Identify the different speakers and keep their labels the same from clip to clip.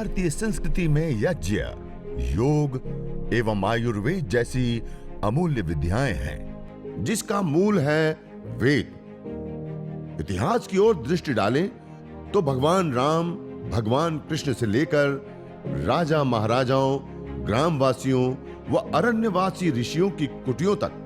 Speaker 1: भारतीय संस्कृति में यज्ञ, योग एवं आयुर्वेद जैसी अमूल्य विद्याएं हैं, जिसका मूल है वेद। इतिहास की ओर दृष्टि डालें तो भगवान राम, भगवान कृष्ण से लेकर राजा महाराजाओं, ग्रामवासियों व अरण्यवासी ऋषियों की कुटियों तक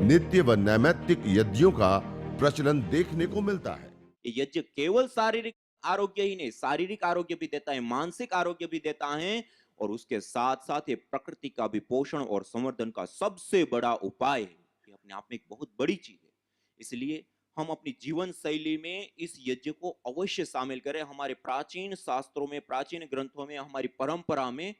Speaker 1: नित्य व नैमित्तिक यज्ञों का प्रचलन देखने को मिलता है।
Speaker 2: यज्ञ केवल शारीरिक आरोग्य ही नहीं, शारीरिक आरोग्य भी देता है, मानसिक आरोग्य भी देता है, और उसके साथ साथ ये प्रकृति का भी पोषण और संवर्धन का सबसे बड़ा उपाय है। ये अपने आप में एक बहुत बड़ी चीज है। इसलिए हम अपनी जीवन शैली में इस यज्ञ को अवश्य शामिल करें। हमारे प्राचीन शास्त्रों में, प्राचीन ग्रंथों में, हमारी परंपरा में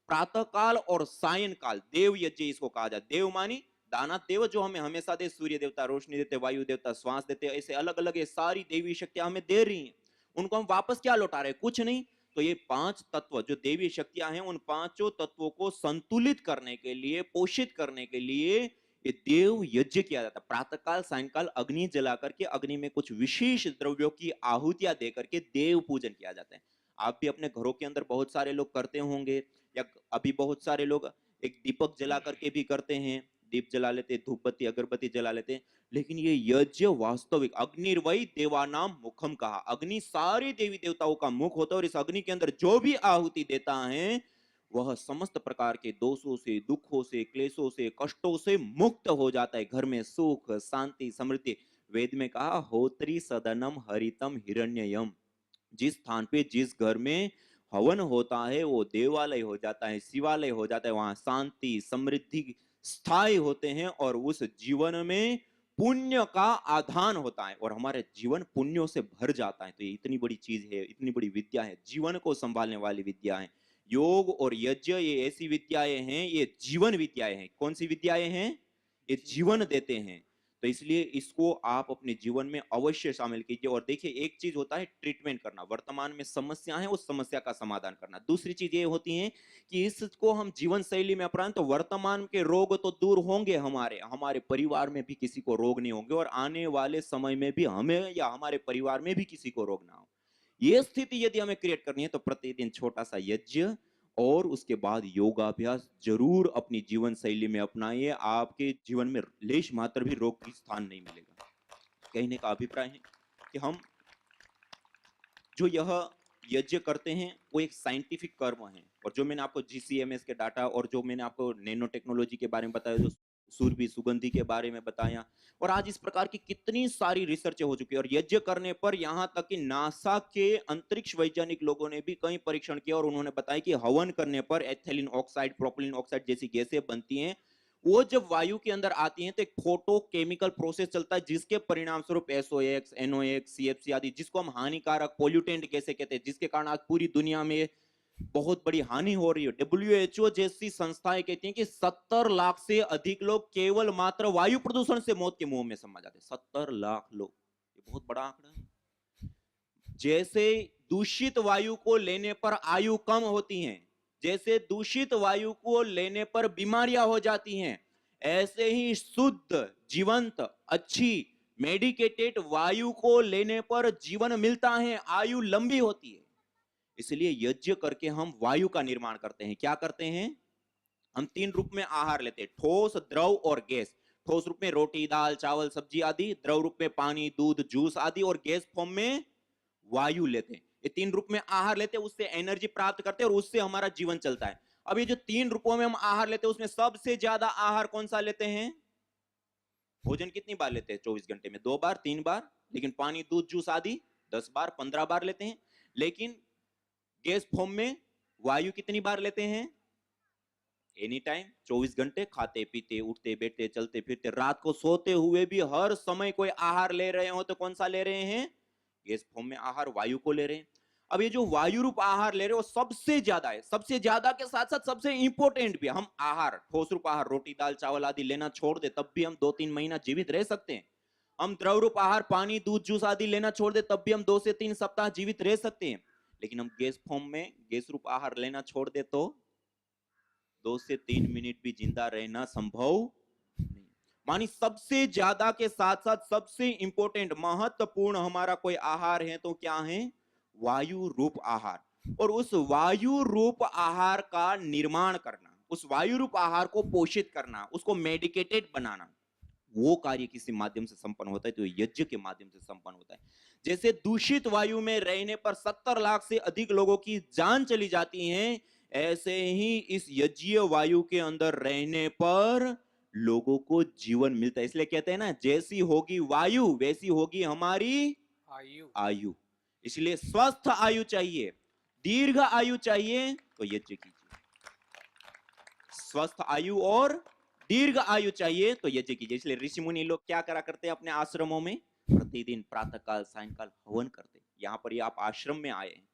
Speaker 2: प्रातः काल और सायं काल देव यज्ञ इसको कहा जाता है। देव मानी दाना देव, जो हमें हमेशा दे, सूर्य देवता रोशनी देते, वायु देवता श्वास देते, ऐसे अलग अलग ये सारी देवी शक्तियां हमें दे रही हैं। उनको हम वापस क्या लौटा रहे हैं? कुछ नहीं। तो ये पांच तत्व जो देवी शक्तियां हैं, उन पांचों तत्वों को संतुलित करने के लिए, पोषित करने के लिए ये देव यज्ञ किया जाता है। प्रातःकाल सायंकाल अग्नि जला करके, अग्नि में कुछ विशेष द्रव्यों की आहुतियां दे करके देव पूजन किया जाता है। आप भी अपने घरों के अंदर बहुत सारे लोग करते होंगे, या अभी बहुत सारे लोग एक दीपक जला करके भी करते हैं, दीप जला लेते, धूप बत्ती अगरबत्ती जला लेते हैं। लेकिन ये यज्ञ वास्तविक, अग्निर्वै देवानाम मुखम कहा, अग्नि सारे देवी देवताओं का मुख होता है, और इस अग्नि के अंदर जो भी आहुति देता है वह समस्त प्रकार के दोषों से, दुखों से, क्लेशों से, कष्टों से मुक्त हो जाता है। घर में सुख, शांति, समृद्धि। वेद में कहा होत्री सदनम हरितम हिरण्ययम, जिस स्थान पे, जिस घर में हवन होता है वो देवालय हो जाता है, शिवालय हो जाता है। वहां शांति, समृद्धि स्थायी होते हैं, और उस जीवन में पुण्य का आधान होता है, और हमारे जीवन पुण्यों से भर जाता है। तो ये इतनी बड़ी चीज है, इतनी बड़ी विद्या है, जीवन को संभालने वाली विद्या है। योग और यज्ञ ये ऐसी विद्याएं हैं, ये जीवन विद्याएं हैं। कौन सी विद्याएं हैं? ये जीवन देते हैं। तो इसलिए इसको आप अपने जीवन में अवश्य शामिल कीजिए। और देखिए, एक चीज होता है ट्रीटमेंट करना, वर्तमान में समस्या है उस समस्या का समाधान करना। दूसरी चीज ये होती है कि इसको हम जीवन शैली में अपनाएं तो वर्तमान के रोग तो दूर होंगे, हमारे हमारे परिवार में भी किसी को रोग नहीं होंगे, और आने वाले समय में भी हमें या हमारे परिवार में भी किसी को रोग ना हो। ये स्थिति यदि हमें क्रिएट करनी है तो प्रतिदिन छोटा सा यज्ञ और उसके बाद योगाभ्यास जरूर अपनी जीवन शैली में अपनाइए। आपके जीवन में लेश मात्र भी रोग की स्थान नहीं मिलेगा। कहने का अभिप्राय है कि हम जो यह यज्ञ करते हैं वो एक साइंटिफिक कर्म है, और जो मैंने आपको जीसीएमएस के डाटा, और जो मैंने आपको नैनो टेक्नोलॉजी के बारे में बताया, जो सूरबी सुगंधी के बारे में बताया, और आज इस प्रकार की कितनी सारी रिसर्च हो चुकी है। और यज्ञ करने पर यहां तक कि नासा के अंतरिक्ष वैज्ञानिक लोगों ने भी कई परीक्षण किया, और उन्होंने बताया कि हवन करने पर एथिलीन ऑक्साइड, प्रोपिलीन ऑक्साइड जैसी गैसें बनती हैं। वो जब वायु के अंदर आती हैं तो एक फोटो केमिकल प्रोसेस चलता है, जिसके परिणाम स्वरूप एसओएक्स, एनओएक्स, सीएफसी आदि, जिसको हम हानिकारक पोल्यूटेंट गैसें कहते हैं, जिसके कारण आज पूरी दुनिया में बहुत बड़ी हानि हो रही है। डब्ल्यूएचओ जैसी संस्थाएं कहती हैं कि 70 लाख से अधिक लोग केवल मात्र वायु प्रदूषण से मौत के मुंह में समा जाते हैं। 70 लाख लोग, ये बहुत बड़ा आंकड़ा है। जैसे दूषित वायु को लेने पर आयु कम होती है, जैसे दूषित वायु को लेने पर बीमारियां हो जाती हैं, ऐसे ही शुद्ध, जीवंत, अच्छी, मेडिकेटेड वायु को लेने पर जीवन मिलता है, आयु लंबी होती है। इसलिए यज्ञ करके हम वायु का निर्माण करते हैं। क्या करते हैं? हम 3 रूप में आहार लेते हैं, ठोस, द्रव और गैस। ठोस रूप में रोटी, दाल, चावल, सब्जी आदि, द्रव रूप में पानी, दूध, जूस आदि, और गैस फॉर्म में वायु लेते हैं। ये 3 रूप में आहार लेते हैं, उससे एनर्जी प्राप्त करते हैं, और उससे हमारा जीवन चलता है। अब ये जो 3 रूपों में हम आहार लेते हैं, उसमें सबसे ज्यादा आहार कौन सा लेते हैं? भोजन कितनी बार लेते हैं 24 घंटे में? 2 बार, 3 बार। लेकिन पानी, दूध, जूस आदि 10 बार, 15 बार लेते हैं। लेकिन गैस फॉर्म में वायु कितनी बार लेते हैं? एनी टाइम, 24 घंटे, खाते पीते, उठते बैठते, चलते फिरते, रात को सोते हुए भी हर समय कोई आहार ले रहे हो तो कौन सा ले रहे हैं? गैस फॉर्म में आहार, वायु को ले रहे हैं। अब ये जो वायु रूप आहार ले रहे हो सबसे ज्यादा है, सबसे ज्यादा के साथ साथ सबसे इंपॉर्टेंट भी। हम आहार, ठोस रूप आहार, रोटी, दाल, चावल आदि लेना छोड़ दे तब भी हम 2-3 महीना जीवित रह सकते हैं। हम द्रव रूप आहार, पानी, दूध, जूस आदि लेना छोड़ दे तब भी हम 2 से 3 सप्ताह जीवित रह सकते हैं। लेकिन हम गैस फॉर्म में, गैस रूप आहार लेना छोड़ दे तो 2 से 3 मिनट भी जिंदा रहना संभव नहीं। मानी सबसे ज्यादा के साथ साथ सबसे इंपॉर्टेंट, महत्वपूर्ण हमारा कोई आहार है तो क्या है? वायु रूप आहार। और उस वायु रूप आहार का निर्माण करना, उस वायु रूप आहार को पोषित करना, उसको मेडिकेटेड बनाना, वो कार्य किसी माध्यम से संपन्न होता है तो यज्ञ के माध्यम से संपन्न होता है। जैसे दूषित वायु में रहने पर 70 लाख से अधिक लोगों की जान चली जाती है, ऐसे ही इस यज्ञीय वायु के अंदर रहने पर लोगों को जीवन मिलता है। इसलिए कहते हैं ना, जैसी होगी वायु वैसी होगी हमारी
Speaker 3: आयु।
Speaker 2: आयु। इसलिए स्वस्थ आयु चाहिए, दीर्घ आयु चाहिए तो यज्ञ कीजिए। स्वस्थ आयु और दीर्घ आयु चाहिए तो यज्ञ कीजिए। इसलिए ऋषि मुनि लोग क्या करा करते हैं अपने आश्रमों में? प्रतिदिन प्रातः काल सायंकाल हवन करते हैं। यहां पर ये आप आश्रम में आए हैं,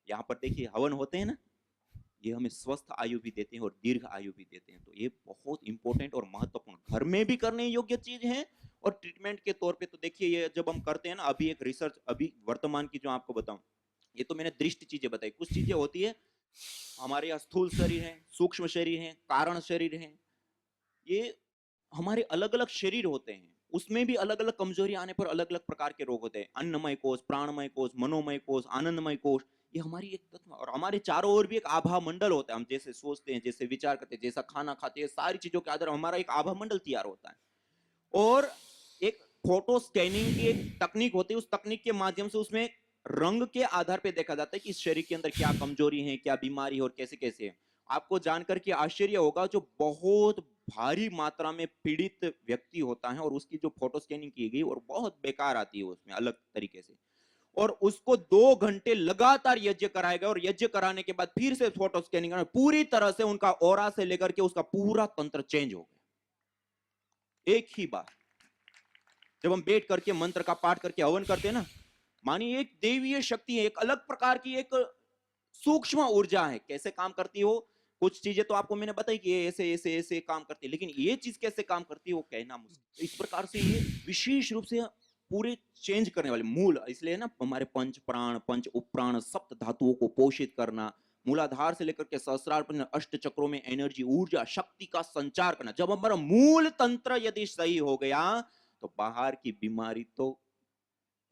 Speaker 2: यहां पर देखिए हवन होते हैं ना, ये हमें स्वस्थ आयु भी देते हैं और दीर्घ आयु भी देते हैं। तो ये बहुत इंपॉर्टेंट और महत्वपूर्ण घर में भी करने योग्य चीज है और ट्रीटमेंट के तौर पे तो देखिए ये जब हम करते हैं ना, अभी एक रिसर्च अभी वर्तमान की जो आपको बताऊं, ये तो मैंने दृष्टि चीजें बताई, कुछ चीजें होती है हमारे यहाँ स्थूल शरीर है, सूक्ष्म शरीर है, कारण शरीर है, ये हमारे अलग अलग शरीर होते हैं, उसमें भी अलग अलग कमजोरी आने पर अलग अलग प्रकार के रोग होते हैं। अन्नमय कोश, प्राणमय कोश, मनोमय कोश, आनंदमय कोश, ये हमारी एक तत्व और हमारे चारों ओर भी एक आभा मंडल होता है। हम जैसे सोचते हैं, जैसे विचार करते हैं, जैसा खाना खाते हैं, सारी चीजों के आधार हमारा एक आभा मंडल तैयार होता है। और एक फोटो स्कैनिंग की एक तकनीक होती है, उस तकनीक के माध्यम से उसमें रंग के आधार पे देखा जाता है कि इस शरीर के अंदर क्या कमजोरी है, क्या बीमारी है और कैसे कैसे है। आपको जानकर के आश्चर्य होगा, जो बहुत भारी मात्रा में पीड़ित व्यक्ति होता है और उसकी जो फोटो स्कैनिंग की गई और बहुत बेकार आती है उसमें अलग तरीके से, और उसको 2 घंटे लगातार यज्ञ कराएगा और यज्ञ कराने के बाद फिर से फोटो स्कैनिंग करना, पूरी तरह से उनका ऑरा से लेकर के उसका पूरा तंत्र चेंज हो गया एक ही बार। जब हम बैठ करके मंत्र का पाठ करके हवन करते हैं ना, मानिए एक देवीय शक्ति है, एक अलग प्रकार की एक सूक्ष्म ऊर्जा है। कैसे काम करती हो, कुछ चीजें तो आपको मैंने बताई कि ये ऐसे ऐसे ऐसे काम करती है, लेकिन ये चीज कैसे काम करती है वो कहना मुश्किल। इस प्रकार से ये विशेष रूप से पूरे चेंज करने वाले मूल, इसलिए ना हमारे पंच प्राण, पंच उपप्राण, सप्त धातुओं को पोषित करना, मूलाधार से लेकर के सहस्रार पर अष्ट चक्रों में एनर्जी, ऊर्जा, शक्ति का संचार करना। जब हमारा मूल तंत्र यदि सही हो गया तो बाहर की बीमारी तो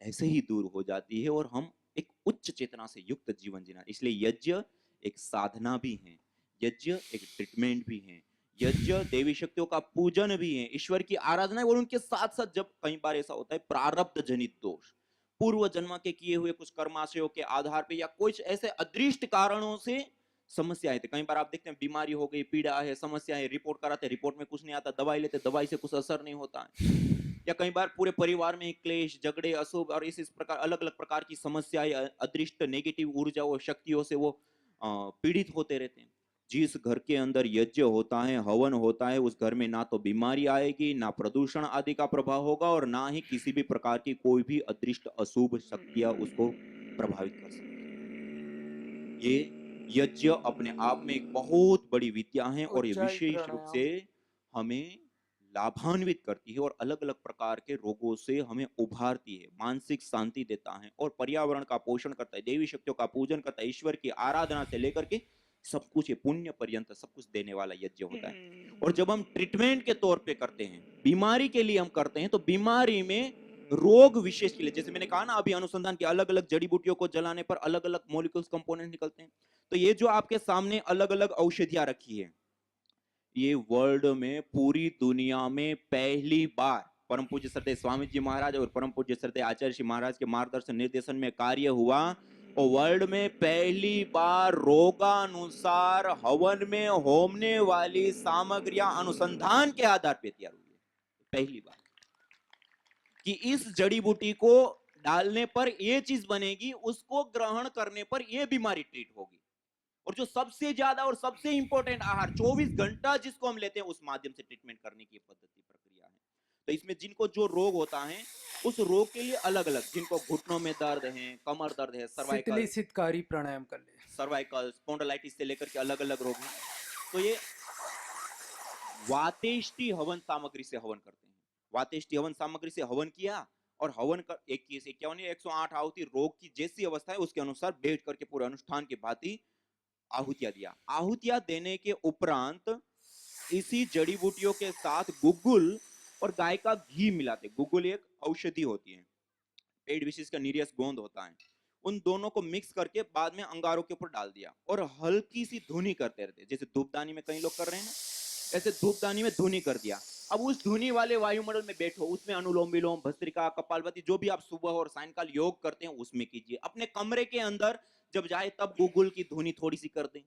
Speaker 2: ऐसे ही दूर हो जाती है और हम एक उच्च चेतना से युक्त जीवन जीना। इसलिए यज्ञ एक साधना भी है, यज्ञ एक ट्रीटमेंट भी है, यज्ञ देवी शक्तियों का पूजन भी है, ईश्वर की आराधना है। और उनके साथ साथ जब कई बार ऐसा होता है प्रारब्ध जनित दोष, पूर्व जन्म के किए हुए कुछ कर्माशयों के आधार पे या कुछ ऐसे अदृष्ट कारणों से समस्याएं थे। कई बार आप देखते हैं बीमारी हो गई, पीड़ा है, समस्या है, रिपोर्ट कराते, रिपोर्ट में कुछ नहीं आता, दवाई लेते, दवाई से कुछ असर नहीं होता है। या कई बार पूरे परिवार में क्लेश, झगड़े, अशुभ और इस प्रकार अलग अलग प्रकार की समस्याएं, अदृष्ट नेगेटिव ऊर्जा और शक्तियों से वो पीड़ित होते रहते हैं। जिस घर के अंदर यज्ञ होता है, हवन होता है, उस घर में ना तो बीमारी आएगी, ना प्रदूषण आदि का प्रभाव होगा और ना ही किसी भी प्रकार की कोई भी अदृष्ट अशुभ शक्तियां उसको प्रभावित कर सकती। ये यज्ञ अपने आप में एक बहुत बड़ी विद्या है और ये
Speaker 3: उच्चाई
Speaker 2: विशेष रूप
Speaker 3: प्राणायाम।
Speaker 2: से हमें लाभान्वित करती है और अलग अलग प्रकार के रोगों से हमें उभारती है, मानसिक शांति देता है और पर्यावरण का पोषण करता है, देवी शक्तियों का पूजन करता है, ईश्वर की आराधना से लेकर के सब कुछ, ये पुण्य पर्यंत सब कुछ देने वाला यज्ञ होता है। और जब हम ट्रीटमेंट के तौर पे करते हैं, बीमारी के लिए हम करते हैं, तो बीमारी में रोग विशेष के लिए, जैसे मैंने कहा ना अभी अनुसंधान की, अलग अलग जड़ी बूटियों को जलाने पर अलग अलग मॉलिक्यूल्स कंपोनेंट निकलते हैं। तो ये जो आपके सामने अलग अलग औषधियां रखी है, ये वर्ल्ड में पूरी दुनिया में पहली बार परम पूज्य श्रद्धेय स्वामी जी महाराज और परम पूज्य श्रद्धेय आचार्य श्री महाराज के मार्गदर्शन निर्देशन में कार्य हुआ और वर्ल्ड में पहली बार रोगानुसार हवन में होमने वाली सामग्रियां अनुसंधान के आधार पर तैयार हुई है। पहली बार कि इस जड़ी बूटी को डालने पर ये चीज बनेगी, उसको ग्रहण करने पर ये बीमारी ट्रीट होगी। और जो सबसे ज्यादा और सबसे इंपॉर्टेंट आहार 24 घंटा जिसको हम लेते हैं, उस माध्यम से ट्रीटमेंट करने की पद्धति प्रक्रिया है। तो इसमें जिनको जो रोग होता है उस रोग के लिए अलग अलग, जिनको घुटनों में दर्द है, कमर दर्द है,
Speaker 3: शीतली सितकारी प्राणायाम कर ले।
Speaker 2: सर्वाइकल, स्पॉन्डिलाइटिस से लेकर के अलग अलग रोग हैं। तो ये वातेष्टि हवन सामग्री से हवन करते हैं। वातेष्टि हवन सामग्री से हवन किया और हवन कर एक केस 51 या 108 आहुति रोग की जैसी अवस्था है उसके अनुसार बैठ करके पूरे अनुष्ठान की भांति आहुतियां दिया। आहुतियां देने के उपरांत इसी जड़ी बूटियों के साथ गुग्गुल और गाय का घी मिलाते। गुग्गुल एक औषधि होती है, पेड़ विशेष का नीरियस गोंद होता है, उन दोनों को मिक्स करके बाद में अंगारों के ऊपर डाल दिया और हल्की सी धुनी करते रहते, जैसे धूपदानी में कई लोग कर रहे हैं ना, ऐसे धूपदानी में धुनी कर दिया। अब उस धुनी वाले वायुमंडल में बैठो, उसमें अनुलोम विलोम, भस्त्रिका, कपालभाति, जो भी आप सुबह और सायंकाल योग करते हैं उसमें कीजिए। अपने कमरे के अंदर जब जाए तब गूगल की धुनी थोड़ी सी कर दें,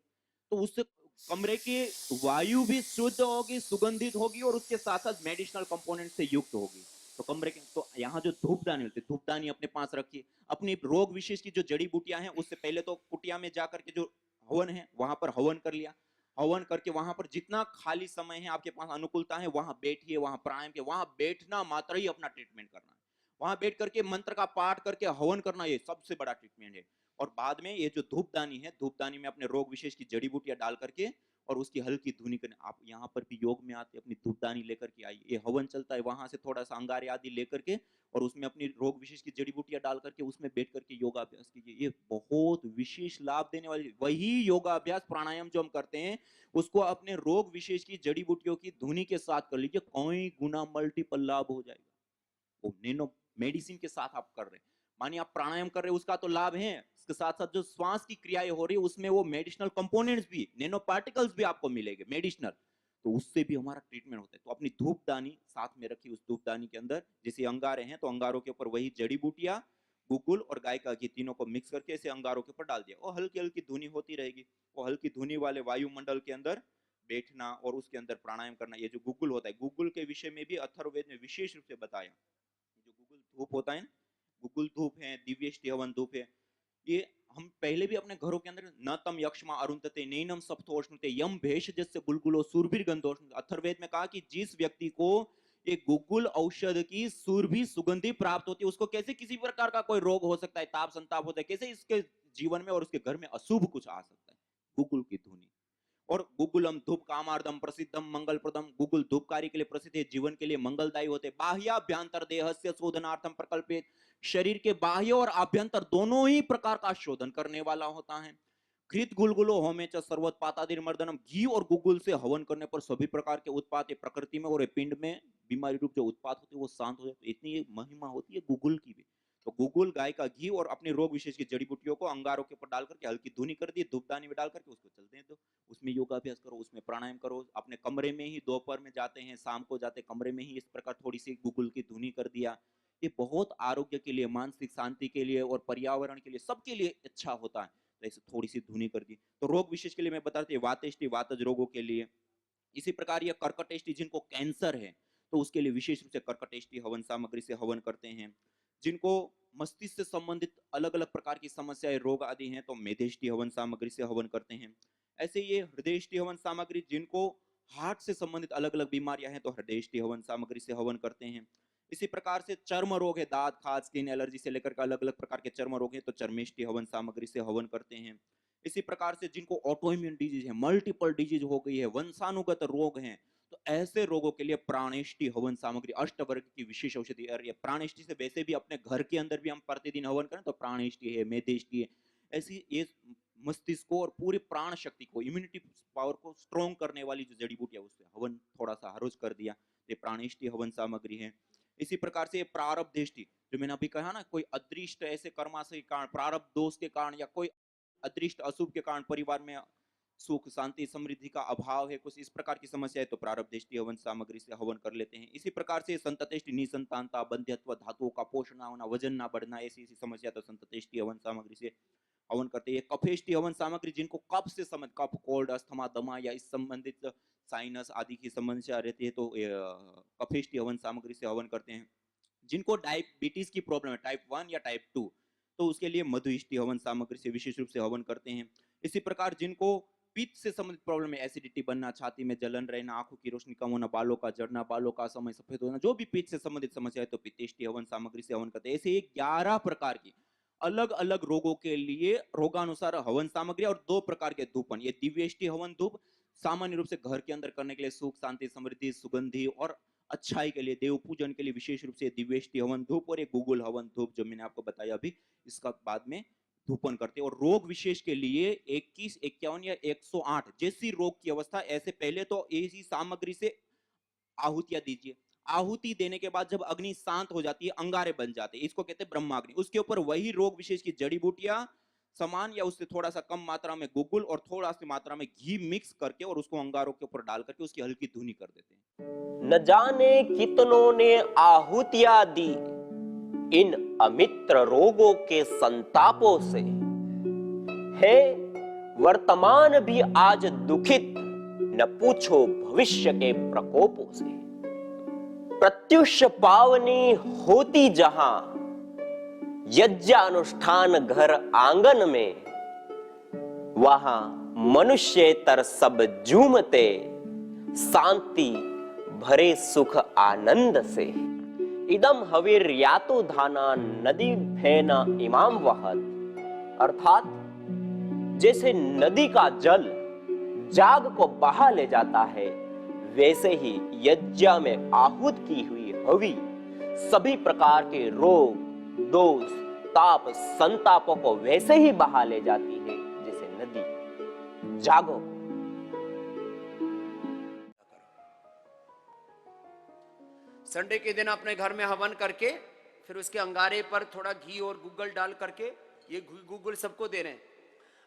Speaker 2: तो उससे कमरे की वायु भी शुद्ध होगी, सुगंधित होगी और उसके साथ साथ मेडिसिनल कंपोनेंट से युक्त होगी। तो कमरे के, तो यहाँ जो धूपदानी होती है, धूपदानी अपने पास रखिए। अपनी रोग विशेष की जो जड़ी बूटियां हैं, उससे पहले तो कुटिया में जाकर के जो हवन है वहां पर हवन कर लिया। हवन करके वहां पर जितना खाली समय है आपके पास, अनुकूलता है, वहां बैठिए, वहां प्राणायाम के, वहां बैठना मात्र ही अपना ट्रीटमेंट करना है। वहां बैठ करके मंत्र का पाठ करके हवन करना, ये सबसे बड़ा ट्रीटमेंट है। और बाद में ये जो धूपदानी है, धूपदानी में अपने रोग विशेष की जड़ी बूटियां डाल करके और उसकी हल्की धुनी करने, आप यहाँ पर भी योग में आते अपनी धूपदानी लेकर के आइए, ये हवन चलता है, वहां से थोड़ा सा अंगारे आदि लेकर के और उसमें अपनी रोग विशेष की जड़ी बूटियां डाल करके उसमें बैठ करके योगाभ्यास कीजिए। ये बहुत विशेष लाभ देने वाली, वही योगाभ्यास प्राणायाम जो हम करते हैं उसको अपने रोग विशेष की जड़ी बूटियों की धुनी के साथ कर लीजिए, कई गुना मल्टीपल लाभ हो जाएगा। वो नैनो मेडिसिन के साथ आप कर रहे हैं, मानिए आप प्राणायाम कर रहे हैं, उसका तो लाभ है, इसके साथ साथ जो श्वास की क्रियाएं हो रही है उसमें वो मेडिसिनल कंपोनेंट्स भी, नैनो पार्टिकल्स भी आपको मिलेंगे मेडिसिनल, तो उससे भी हमारा ट्रीटमेंट होता है। तो अपनी धूपदानी साथ में रखिए, उस धूपदानी के अंदर जैसे अंगारे हैं तो अंगारों के ऊपर वही जड़ी बूटियां, गुगुल और गाय का घी, तीनों को मिक्स करके ऐसे अंगारों के ऊपर डाल दिया और हल्की हल्की धुनी होती रहेगी। वो हल्की धुनी वाले वायुमंडल के अंदर बैठना और उसके अंदर प्राणायाम करना। ये जो गुगुल होता है, गुगुल के विषय में भी अथर्ववेद में विशेष रूप से बताया। जो गुगुल धूप होता है ना, गुगुल धूप है, दिव्येष्टि हवन धूप है, ये हम पहले भी अपने घरों के अंदर, न तम यक्ष्मा अरुंधते नैनम सप्तोष्णुते यम भेषजस्य गुलगुलो सुरभिर गंधोष्णुते, अथर्ववेद में कहा कि जिस व्यक्ति को एक गुगुल औषध की सुरभि सुगंधि प्राप्त होती है, उसको कैसे किसी प्रकार का कोई रोग हो सकता है, ताप संताप होता है, कैसे इसके जीवन में और उसके घर में अशुभ कुछ आ सकता है। गुगुल की धुनी और गुगुलम धूप कामार्दम प्रसिद्धम मंगलप्रदम, गुगुल धूपकारी के लिए प्रसिद्ध है, जीवन के लिए मंगलदायी होते। बाह्याभ्यंतर देहस्य शोधनार्थम प्रकल्पित, शरीर के बाह्य और आभ्यंतर दोनों ही प्रकार का शोधन करने वाला होता है। घृत गुलगुलो होमे च सर्वोत्पातादिर मर्दनम, घी और गुगुल से हवन करने पर सभी प्रकार के उत्पात प्रकृति में और पिंड में बीमारी रूप जो उत्पात होते हैं वो शांत हो जाते हैं। इतनी महिमा होती है गुगुल की भी। तो गुगुल, गाय का घी और अपने रोग विशेष की जड़ी बूटियों को अंगारों के ऊपर डाल करके हल्की धुनी कर दी, धूपदानी में डाल करके उसको चलते हैं, तो उसमें योगाभ्यास करो, उसमें प्राणायाम करो। अपने कमरे में ही दोपहर में जाते हैं, शाम को जाते हैं, कमरे में ही इस प्रकार थोड़ी सी गुगुल की धुनी कर दिया। ये बहुत आरोग्य के लिए, मानसिक शांति के लिए और पर्यावरण के लिए, सबके लिए अच्छा होता है। तो ऐसे थोड़ी सी धुनी कर दी। तो रोग विशेष के लिए मैं बता रही, वातेष्टि वातज रोगों के लिए। इसी प्रकार ये कर्कटेष्टि, जिनको कैंसर है तो उसके लिए विशेष रूप से कर्कटेष्टि हवन सामग्री से हवन करते हैं। जिनको मस्तिष्क से संबंधित अलग अलग प्रकार की समस्याएं, रोग आदि हैं, तो मेधेष्टि हवन सामग्री से हवन करते हैं। ऐसे ये हृदयष्टि हवन सामग्री, जिनको हार्ट से संबंधित अलग अलग बीमारियां हैं तो हृदयष्टि हवन सामग्री से हवन करते हैं। इसी प्रकार से चर्म रोग है, दांत खाज स्किन एलर्जी से लेकर के अलग अलग प्रकार के चर्म रोग हैं तो चर्मेष्टि हवन सामग्री से हवन करते हैं। इसी प्रकार से जिनको ऑटोइम्यून डिजीज है, मल्टीपल डिजीज हो गई है, वंशानुगत रोग हैं, तो ऐसे रोगों के लिए प्राणेष्टि हवन सामग्री अष्टवर्ग की विशेष औषधि। और ये प्राणेष्टि से वैसे भी अपने घर के अंदर भी हम प्रतिदिन हवन करें तो प्राणेष्टि है, मेधेष्टि है, ऐसी ये मस्तिष्क को और पूरी प्राण शक्ति को, इम्यूनिटी पावर को स्ट्रॉन्ग करने वाली जो जड़ी बूटियां, उससे हवन थोड़ा सा हर रोज कर दिया, ये प्राणेष्टि हवन सामग्री है। इसी प्रकार से प्रारब्धेष्टि, जो मैंने अभी कहा ना, कोई अदृष्ट ऐसे कर्माशय के कारण, प्रारब्ध दोष के कारण या कोई अदृष्ट अशुभ के कारण परिवार में सुख शांति समृद्धि का अभाव है, कुछ इस प्रकार की समस्या है तो प्रारब्धेष्टि हवन सामग्री से हवन कर लेते हैं। इसी प्रकार से संततेष्टि, निसंतानता, बंध्यत्व, धातुओं का पोषण ना होना, वजन ना बढ़ना, ऐसी ऐसी समस्या तो संततेष्टि हवन सामग्री से हवन करते हैं। कफेष्टि हवन सामग्री, जिनको कफ से संबंधित, कफ, कोल्ड, अस्थमा, दमा या इस संबंधित साइनस आदि की समस्या रहती है तो कफेष्टि हवन सामग्री से हवन करते हैं। जिनको डायबिटीज की प्रॉब्लम है, टाइप 1 या टाइप 2, तो उसके लिए मधुइष्टि हवन सामग्री से विशेष रूप से हवन करते हैं। इसी प्रकार जिनको पित्त से संबंधित प्रॉब्लम है, एसिडिटी बनना, छाती में जलन रहना, आंखों की रोशनी कम होना, बालों का झड़ना, बालों का समय सफेद होना, जो भी पित्त से संबंधित समस्या है तो पित्तेष्टि हवन सामग्री से हवन करते हैं। ऐसे 11 प्रकार की अलग अलग रोगों के लिए रोगानुसार हवन सामग्री और 2 प्रकार के धूपन। ये दिव्येष्टि हवन धूप सामान्य रूप से घर के अंदर करने के लिए, सुख शांति समृद्धि सुगंधि और अच्छाई के लिए, देव पूजन के लिए विशेष रूप से दिव्येष्टि हवन धूप, और एक गुगुल हवन धूप जो मैंने आपको बताया अभी, इसका बाद में धूपन करते हैं। और रोग विशेष के लिए 21, 51 या 108 जैसी रोग की अवस्था, ऐसे पहले तो ऐसी सामग्री से आहुतियां दीजिए। आहुति देने के बाद जब अग्नि शांत हो जाती है, अंगारे बन जाते हैं, इसको कहते हैं ब्रह्माग्नि। उसके ऊपर वही रोग विशेष की जड़ी बूटियां समान या उससे थोड़ा सा कम मात्रा में गुगुल और थोड़ा सी मात्रा में घी मिक्स करके और उसको अंगारों के ऊपर डाल करके उसकी हल्की धुनी कर देते हैं।
Speaker 4: न जाने कितनों ने आहुतियां दी इन अमित्र रोगों के संतापों से, है वर्तमान भी आज दुखित, न पूछो भविष्य के प्रकोपों से। प्रत्युष पावनी होती जहां यज्ञानुष्ठान घर आंगन में, वहां मनुष्येतर सब झूमते शांति भरे सुख आनंद से। इदम हवीर यातो धाना नदी फेना इमाम वहत, अर्थात जैसे नदी का जल जाग को बहा ले जाता है, वैसे ही यज्ञ में आहूत की हुई हवि सभी प्रकार के रोग, दोष, ताप, संतापों को वैसे ही बहा ले जाती है जैसे नदी। जागो।
Speaker 5: संडे के दिन अपने घर में हवन करके फिर उसके अंगारे पर थोड़ा घी और गूगल डाल करके, ये गूगल सबको दे रहे हैं।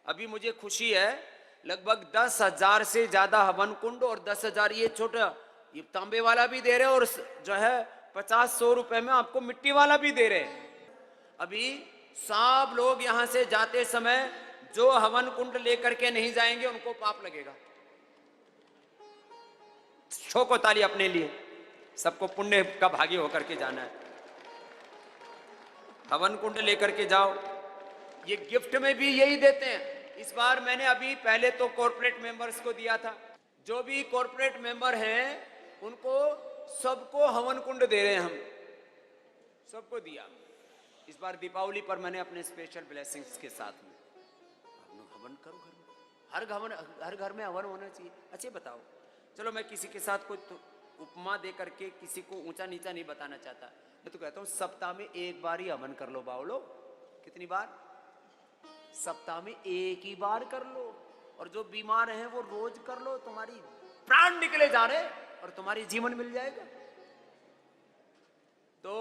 Speaker 5: अभी मुझे खुशी है, लगभग 10,000 से ज्यादा हवन कुंड और 10,000 ये छोटा ये तांबे वाला भी दे रहे हैं, और जो है 50-100 रुपए में आपको मिट्टी वाला भी दे रहे हैं। अभी सब लोग यहां से जाते समय जो हवन कुंड लेकर के नहीं जाएंगे उनको पाप लगेगा। ठोको ताली अपने लिए, सबको पुण्य का भागी होकर के जाना है। हवन कुंड लेकर के जाओ। ये गिफ्ट में भी यही देते हैं। इस बार मैंने अभी पहले तो कॉर्पोरेट मेंबर्स को दिया था, जो भी कॉर्पोरेट मेंबर हैं उनको सबको हवन कुंड दे रहे हैं, हम सबको दिया। इस बार दीपावली पर मैंने अपने स्पेशल ब्लेसिंग्स के साथ में हवन करो घर में, हर घर में हवन होना चाहिए। अच्छा बताओ, चलो मैं किसी के साथ कुछ उपमा दे करके किसी को ऊंचा नीचा नहीं बताना चाहता, मैं तो कहता हूं सप्ताह में एक बार ही हवन कर लो बावलो। कितनी बार? सप्ताह में एक ही बार कर लो। और जो बीमार हैं वो रोज कर लो, तुम्हारी प्राण निकले जा रहे और तुम्हारी जीवन मिल जाएगा। तो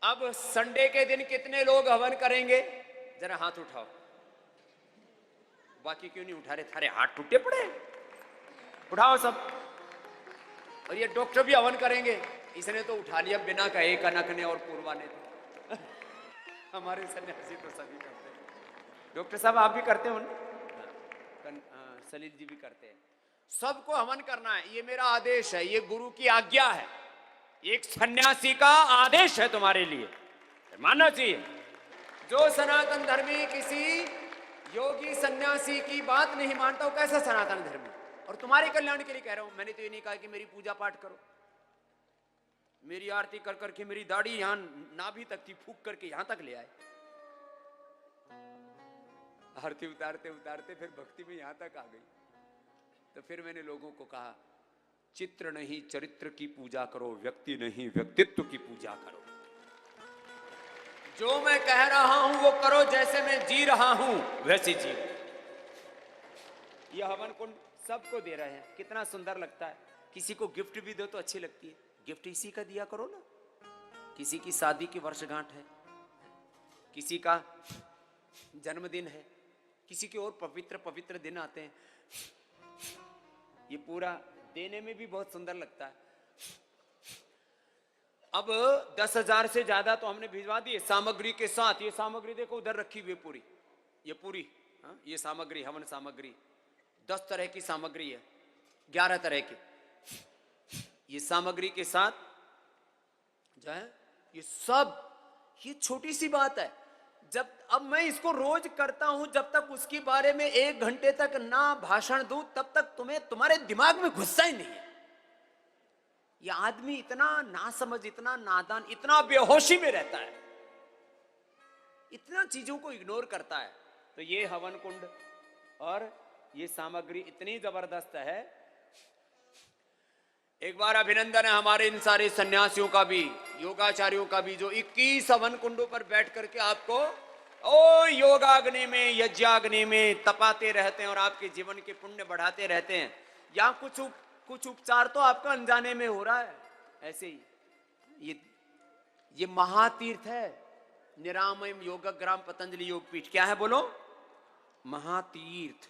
Speaker 5: अब संडे के दिन कितने लोग हवन करेंगे? जरा हाथ उठाओ। बाकी क्यों नहीं उठा रहे? थारे हाथ टूटे पड़े, उठाओ सब। और ये डॉक्टर भी हवन करेंगे, इसने तो उठा लिया बिना कहे, कनक ने और पूर्वा ने तो। हमारे सन्यासी तो सभी करते हैं। डॉक्टर साहब आप भी करते हो ना? सलील जी भी करते हैं। सबको हवन करना है, ये मेरा आदेश है, ये गुरु की आज्ञा है, एक सन्यासी का आदेश है तुम्हारे लिए, मानना चाहिए। जो सनातन धर्मी किसी योगी सन्यासी की बात नहीं मानता वो कैसा सनातन धर्मी? और तुम्हारे कल्याण के लिए कह रहा हूं। मैंने तो ये नहीं कहा कि मेरी पूजा पाठ करो, मेरी आरती कर करके मेरी दाढ़ी यहां नाभि तक थी, फूक करके यहां तक ले आए। आरती उतारते उतारते फिर भक्ति में यहां तक आ गई। तो फिर मैंने लोगों को कहा, चित्र नहीं चरित्र की पूजा करो, व्यक्ति नहीं व्यक्तित्व की पूजा करो। जो मैं कह रहा हूं वो करो, जैसे मैं जी रहा हूं वैसे जी। यह हवन कुंड सबको दे रहे हैं, कितना सुंदर लगता है। किसी को गिफ्ट भी दो तो अच्छी लगती है, गिफ्ट इसी का दिया करो ना। किसी की शादी की वर्षगांठ है, किसी का जन्मदिन है, किसी के और पवित्र पवित्र दिन आते हैं, ये पूरा देने में भी बहुत सुंदर लगता है। अब 10,000 से ज्यादा तो हमने भिजवा दिए सामग्री के साथ। ये सामग्री देखो उधर रखी हुई पूरी, ये पूरी ये सामग्री, हवन सामग्री 10 तरह की सामग्री है, 11 तरह की। ये सामग्री के साथ जो है ये सब, ये छोटी सी बात है। जब अब मैं इसको रोज करता हूं, जब तक उसके बारे में 1 घंटे तक ना भाषण दूं तब तक तुम्हें तुम्हारे दिमाग में घुसता ही नहीं है। यह आदमी इतना नासमझ, इतना नादान, इतना बेहोशी में रहता है, इतना चीजों को इग्नोर करता है। तो ये हवन कुंड और ये सामग्री इतनी जबरदस्त है। एक बार अभिनंदन है हमारे इन सारे सन्यासियों का भी, योगाचार्यों का भी, जो 21 हवन कुंडों पर बैठ करके आपको ओ योगाग्नि में, यज्ञाग्नि में तपाते रहते हैं और आपके जीवन के पुण्य बढ़ाते रहते हैं। यहाँ कुछ उपचार तो आपका अनजाने में हो रहा है। ऐसे ही ये महातीर्थ है, निरामयम योगग्राम पतंजलि योगपीठ। क्या है बोलो? महातीर्थ।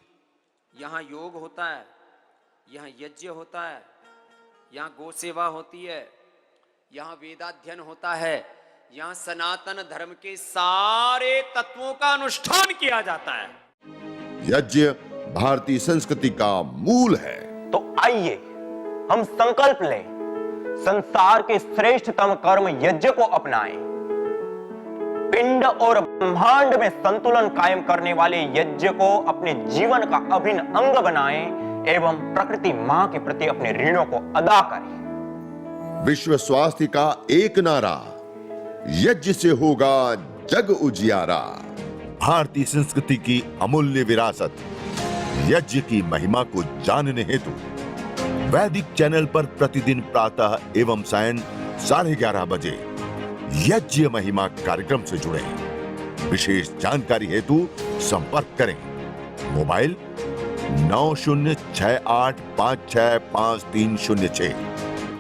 Speaker 5: यहां योग होता है, यहां यज्ञ होता है, यहां गौ सेवा होती है, यहां वेदाध्ययन होता है, यहां सनातन धर्म के सारे तत्वों का अनुष्ठान किया जाता है।
Speaker 1: यज्ञ भारतीय संस्कृति का मूल है।
Speaker 4: तो आइए हम संकल्प लें, संसार के श्रेष्ठतम कर्म यज्ञ को अपनाएं। पिंड और ब्रह्मांड में संतुलन कायम करने वाले यज्ञ को अपने जीवन का अभिन्न अंग बनाएं एवं प्रकृति मां के प्रति अपने ऋणों को अदा करें।
Speaker 1: विश्व स्वास्थ्य का एक नारा, यज्ञ से होगा जग उजियारा। भारतीय संस्कृति की अमूल्य विरासत यज्ञ की महिमा को जानने हेतु वैदिक चैनल पर प्रतिदिन प्रातः एवं सायं 11:30 बजे यज्ञ महिमा कार्यक्रम से जुड़े। विशेष जानकारी हेतु संपर्क करें। मोबाइल 9068565306।